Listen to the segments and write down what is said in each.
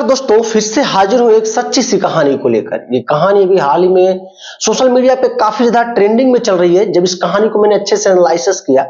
दोस्तों फिर से हाजिर हूं एक सच्ची सी कहानी को लेकर। ये कहानी भी हाल ही में सोशल मीडिया पे काफी ज्यादा ट्रेंडिंग में चल रही है। जब इस कहानी को मैंने अच्छे से एनालिसिस किया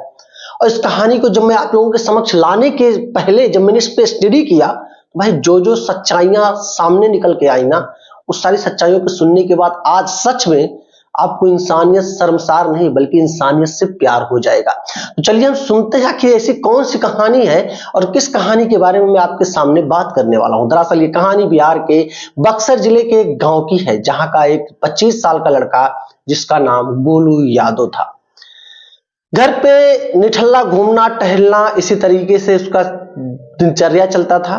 और इस कहानी को जब मैं आप लोगों के समक्ष लाने के पहले जब मैंने इस पे स्टडी किया तो भाई जो जो सच्चाइयां सामने निकल के आई ना, उस सारी सच्चाइयों को सुनने के बाद आज सच में आपको इंसानियत शर्मसार नहीं बल्कि इंसानियत से प्यार हो जाएगा। तो चलिए हम सुनते हैं कि ऐसी कौन सी कहानी है और किस कहानी के बारे में मैं आपके सामने बात करने वाला हूं। दरअसल ये कहानी बिहार के बक्सर जिले के एक गांव की है, जहां का एक 25 साल का लड़का जिसका नाम गोलू यादव था। घर पे निठल्ला घूमना टहलना इसी तरीके से उसका दिनचर्या चलता था।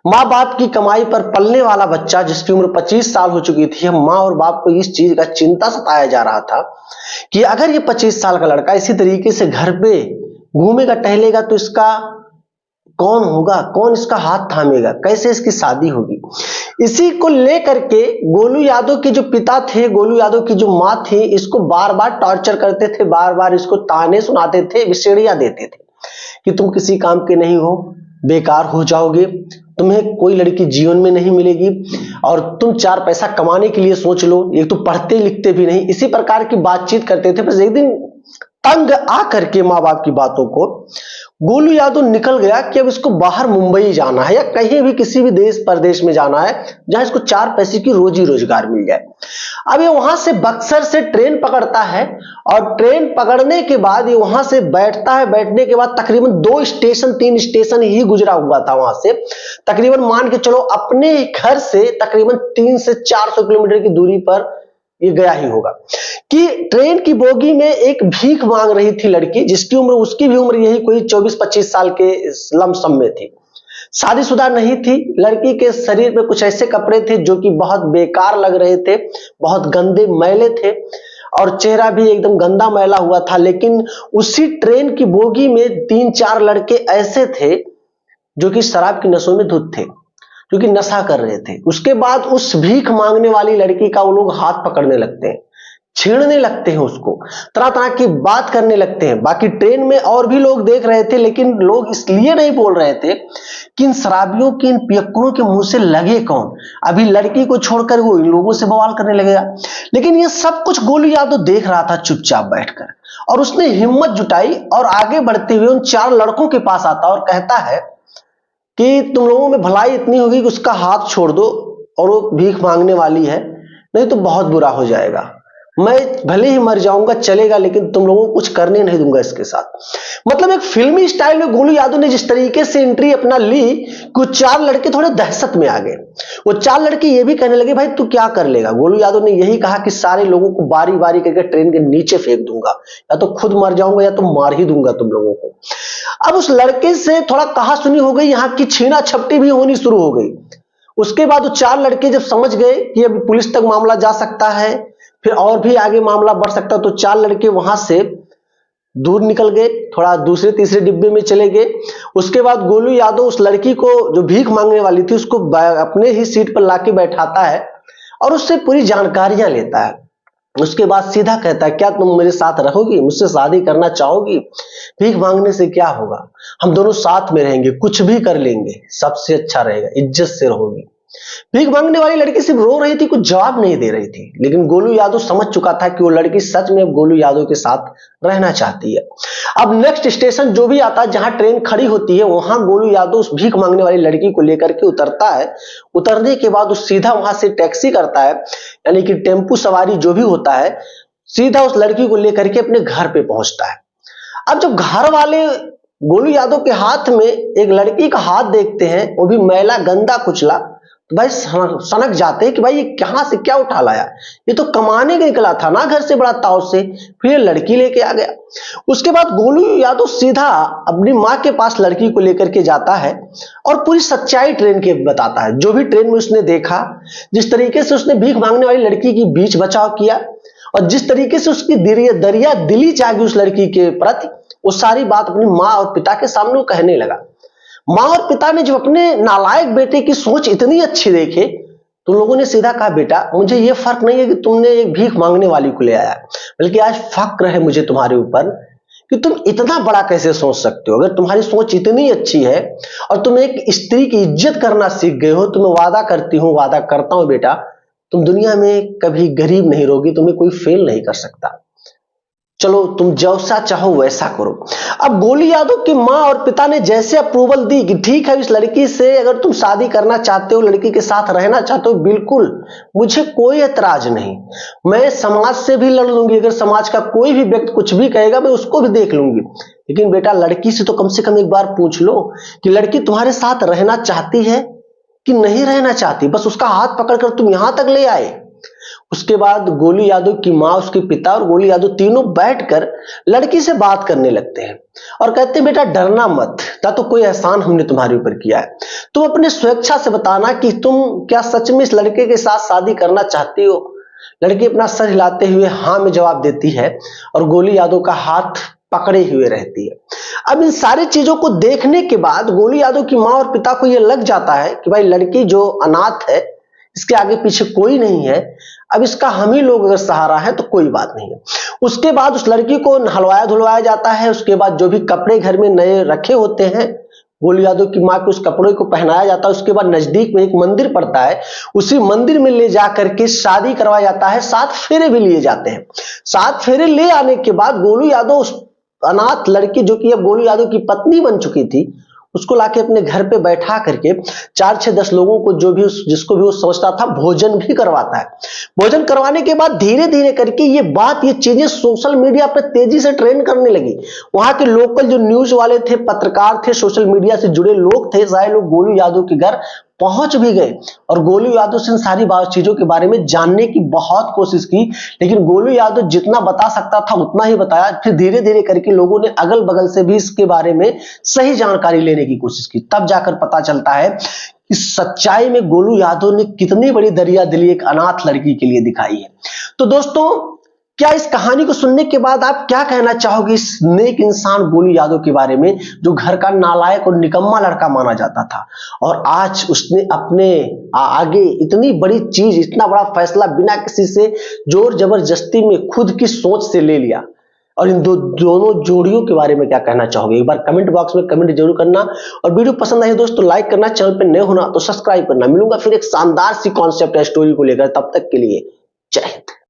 माँ बाप की कमाई पर पलने वाला बच्चा जिसकी उम्र 25 साल हो चुकी थी, माँ और बाप को इस चीज का चिंता सताया जा रहा था कि अगर ये 25 साल का लड़का इसी तरीके से घर पे घूमेगा टहलेगा तो इसका कौन होगा, कौन इसका हाथ थामेगा, कैसे इसकी शादी होगी। इसी को लेकर के गोलू यादव के जो पिता थे, गोलू यादव की जो माँ थी, इसको बार बार टॉर्चर करते थे, बार बार इसको ताने सुनाते थे, विशेड़ियां देते थे कि तुम किसी काम के नहीं हो, बेकार हो जाओगे, तुम्हें कोई लड़की जीवन में नहीं मिलेगी और तुम 4 पैसा कमाने के लिए सोच लो, एक तो पढ़ते लिखते भी नहीं। इसी प्रकार की बातचीत करते थे। बस एक दिन तंग आ करके माँ बाप की बातों को गोलू यादव निकल गया कि अब इसको बाहर मुंबई जाना है या कहीं भी किसी भी देश प्रदेश में जाना है जहां इसको 4 पैसे की रोजी रोजगार मिल जाए। अब ये वहां से बक्सर से ट्रेन पकड़ता है और ट्रेन पकड़ने के बाद ये वहां से बैठता है। बैठने के बाद तकरीबन 2 स्टेशन 3 स्टेशन ही गुजरा हुआ था। वहां से तकरीबन मान के चलो अपने घर से तकरीबन 300 से 400 किलोमीटर की दूरी पर ये गया ही होगा कि ट्रेन की बोगी में एक भीख मांग रही थी लड़की, जिसकी उम्र उसकी भी उम्र यही कोई 24-25 साल के लमसम में थी। शादीशुदा नहीं थी। लड़की के शरीर पे कुछ ऐसे कपड़े थे जो कि बहुत बेकार लग रहे थे, बहुत गंदे मैले थे और चेहरा भी एकदम गंदा मैला हुआ था। लेकिन उसी ट्रेन की बोगी में 3-4 लड़के ऐसे थे जो कि शराब की नशों में धुत थे, जो कि नशा कर रहे थे। उसके बाद उस भीख मांगने वाली लड़की का वो लोग हाथ पकड़ने लगते हैं, छेड़ने लगते हैं, उसको तरह तरह की बात करने लगते हैं। बाकी ट्रेन में और भी लोग देख रहे थे, लेकिन लोग इसलिए नहीं बोल रहे थे कि इन शराबियों के इन पियक्कड़ों के मुंह से लगे कौन, अभी लड़की को छोड़कर वो इन लोगों से बवाल करने लगेगा। लेकिन ये सब कुछ गोलू यादव देख रहा था चुपचाप बैठकर, और उसने हिम्मत जुटाई और आगे बढ़ते हुए उन 4 लड़कों के पास आता और कहता है कि तुम लोगों में भलाई इतनी होगी कि उसका हाथ छोड़ दो और वो भीख मांगने वाली है, नहीं तो बहुत बुरा हो जाएगा। मैं भले ही मर जाऊंगा चलेगा, लेकिन तुम लोगों को कुछ करने नहीं दूंगा इसके साथ। मतलब एक फिल्मी स्टाइल में गोलू यादव ने जिस तरीके से एंट्री अपना ली कि 4 लड़के थोड़े दहशत में आ गए। वो 4 लड़के ये भी कहने लगे भाई तू क्या कर लेगा। गोलू यादव ने यही कहा कि सारे लोगों को बारी बारी करके ट्रेन के नीचे फेंक दूंगा, या तो खुद मर जाऊंगा या तो मार ही दूंगा तुम लोगों को। अब उस लड़के से थोड़ा कहा सुनी हो गई, यहाँ की छीना छपटी भी होनी शुरू हो गई। उसके बाद वो 4 लड़के जब समझ गए कि अब पुलिस तक मामला जा सकता है, फिर और भी आगे मामला बढ़ सकता है, तो 4 लड़के वहां से दूर निकल गए, थोड़ा दूसरे तीसरे डिब्बे में चले गए। उसके बाद गोलू यादव उस लड़की को जो भीख मांगने वाली थी उसको अपने ही सीट पर लाके बैठाता है और उससे पूरी जानकारियां लेता है। उसके बाद सीधा कहता है क्या तुम मेरे साथ रहोगी, मुझसे शादी करना चाहोगी? भीख मांगने से क्या होगा, हम दोनों साथ में रहेंगे, कुछ भी कर लेंगे, सबसे अच्छा रहेगा, इज्जत से रहोगी। भीख मांगने वाली लड़की सिर्फ रो रही थी, कुछ जवाब नहीं दे रही थी। लेकिन गोलू यादव समझ चुका था कि वो लड़की सच में अब गोलू यादव के साथ रहना चाहती है। अब नेक्स्ट स्टेशन जो भी आता है जहां ट्रेन खड़ी होती है, वहां गोलू यादव उस भीख मांगने वाली लड़की को लेकर के उतरता है। उतरने के बाद वो सीधा वहां से टैक्सी करता है, यानी कि टेम्पू सवारी जो भी होता है, सीधा उस लड़की को लेकर के अपने घर पे पहुंचता है। अब जब घर वाले गोलू यादव के हाथ में एक लड़की का हाथ देखते हैं, वो भी मैला गंदा कुचला, तो भाई सनक जाते हैं कि भाई ये कहां से क्या उठा लाया, ये तो कमाने का निकला था ना घर से बड़ा ताव से, फिर ये लड़की लेके आ गया। उसके बाद गोलू यादव सीधा अपनी माँ के पास लड़की को लेकर के जाता है और पूरी सच्चाई ट्रेन के बताता है। जो भी ट्रेन में उसने देखा, जिस तरीके से उसने भीख मांगने वाली लड़की की बीच बचाव किया और जिस तरीके से उसकी दरिया दिली जागी उस लड़की के प्रति, वो सारी बात अपनी माँ और पिता के सामने वो कहने लगा। माँ और पिता ने जब अपने नालायक बेटे की सोच इतनी अच्छी देखे तो लोगों ने सीधा कहा बेटा मुझे ये फर्क नहीं है कि तुमने एक भीख मांगने वाली को ले आया, बल्कि आज फक्र है मुझे तुम्हारे ऊपर कि तुम इतना बड़ा कैसे सोच सकते हो। अगर तुम्हारी सोच इतनी अच्छी है और तुम एक स्त्री की इज्जत करना सीख गए हो, तो मैं वादा करती हूँ, वादा करता हूं बेटा, तुम दुनिया में कभी गरीब नहीं रहोगे, तुम्हें कोई फेल नहीं कर सकता। चलो तुम जैसा चाहो वैसा करो। अब गोली यादव की मां और पिता ने जैसे अप्रूवल दी कि ठीक है, इस लड़की से अगर तुम शादी करना चाहते हो, लड़की के साथ रहना चाहते हो, बिल्कुल मुझे कोई ऐतराज नहीं, मैं समाज से भी लड़ लूंगी, अगर समाज का कोई भी व्यक्ति कुछ भी कहेगा मैं उसको भी देख लूंगी। लेकिन बेटा लड़की से तो कम से कम एक बार पूछ लो कि लड़की तुम्हारे साथ रहना चाहती है कि नहीं रहना चाहती, बस उसका हाथ पकड़कर तुम यहां तक ले आए। उसके बाद गोली यादव की मां, उसके पिता और गोली यादव तीनों बैठकर लड़की से बात करने लगते हैं और कहते हैं बेटा डरना मत, ना तो कोई एहसान हमने तुम्हारे ऊपर किया है, तुम अपने स्वेच्छा से बताना कि तुम क्या सच में इस लड़के के साथ शादी करना चाहती हो। लड़की अपना सर हिलाते हुए हाँ में जवाब देती है और गोली यादव का हाथ पकड़े हुए रहती है। अब इन सारी चीजों को देखने के बाद गोली यादव की मां और पिता को यह लग जाता है कि भाई लड़की जो अनाथ है, इसके आगे पीछे कोई नहीं है, अब इसका हम ही लोग अगर सहारा है तो कोई बात नहीं है। उसके बाद उस लड़की को नहलवाया धुलवाया जाता है। उसके बाद जो भी कपड़े घर में नए रखे होते हैं, गोली यादव की मां को उस कपड़े को पहनाया जाता है। उसके बाद नजदीक में एक मंदिर पड़ता है, उसी मंदिर में ले जाकर के शादी करवाया जाता है। 7 फेरे भी लिए जाते हैं। 7 फेरे ले आने के बाद गोलू यादव उस अनाथ लड़की, जो कि अब गोलू यादव की पत्नी बन चुकी थी, उसको लाके अपने घर पे बैठा करके 4, 6, 10 लोगों को जो भी जिसको भी वो समझता था भोजन भी करवाता है। भोजन करवाने के बाद धीरे धीरे करके ये चीजें सोशल मीडिया पे तेजी से ट्रेंड करने लगी। वहां के लोकल जो न्यूज वाले थे, पत्रकार थे, सोशल मीडिया से जुड़े लोग थे, सारे लोग गोलू यादव के घर पहुंच भी गए और गोलू यादव से इन सारी चीजों के बारे में जानने की बहुत कोशिश की। लेकिन गोलू यादव जितना बता सकता था उतना ही बताया। फिर धीरे धीरे करके लोगों ने अगल बगल से भी इसके बारे में सही जानकारी लेने की कोशिश की। तब जाकर पता चलता है कि सच्चाई में गोलू यादव ने कितनी बड़ी दरियादिली एक अनाथ लड़की के लिए दिखाई है। तो दोस्तों, क्या इस कहानी को सुनने के बाद आप क्या कहना चाहोगे इस नेक इंसान गोलू यादव के बारे में, जो घर का नालायक और निकम्मा लड़का माना जाता था और आज उसने अपने आगे इतनी बड़ी चीज, इतना बड़ा फैसला बिना किसी से जोर जबरदस्ती में खुद की सोच से ले लिया। और इन दोनों जोड़ियों के बारे में क्या कहना चाहोगे, एक बार कमेंट बॉक्स में कमेंट जरूर करना। और वीडियो पसंद आई दोस्तों लाइक करना, चैनल पर नए होना तो सब्सक्राइब करना। मिलूंगा फिर एक शानदार सी कॉन्सेप्ट या स्टोरी को लेकर, तब तक के लिए जय हिंद।